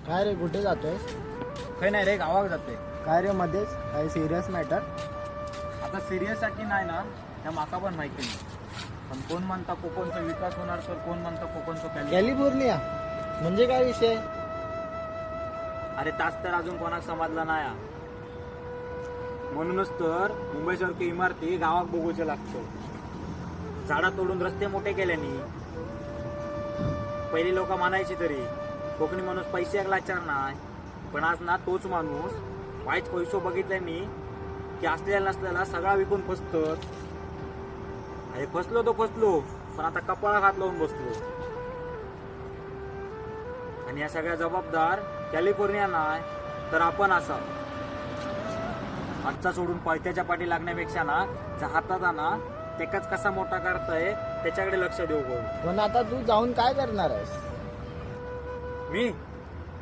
काय रे कुठे जातोयस? काही नाही रे, गावात जाते. काय रे मध्येच काही सिरियस मॅटर? आता सिरियस आहे की नाही ना त्या माका पण माहिती नाही. पण कोण म्हणता कोकणचा विकास होणार तर कोण म्हणता कोकणचं कॅलिफोर्निया म्हणजे काय विषय? अरे तास तर अजून कोणाक समजला नाही हा. म्हणूनच तर मुंबईसारखी इमारती गावात बघूचे लागतो. झाडा तोडून रस्ते मोठे केल्यानी. पहिली लोक मानायची तरी कोकणी माणूस पैसे लाचार नाही, पण आज ना तोच माणूस वाईट पैसो बघितल्यानी की असलेला नसलेला सगळा विकून फसतोच. अरे फसलो तो फसलो, पण आता कपाळात हात लावून बसलो. आणि या सगळ्या जबाबदार कॅलिफोर्निया नाही तर आपण असा. हातचा सोडून पळत्याच्या पाठी लागण्यापेक्षा ना हातात ना त्याकाच कसा मोठा करताय त्याच्याकडे लक्ष देऊ. पण आता तू जाऊन काय करणार आहेस? मी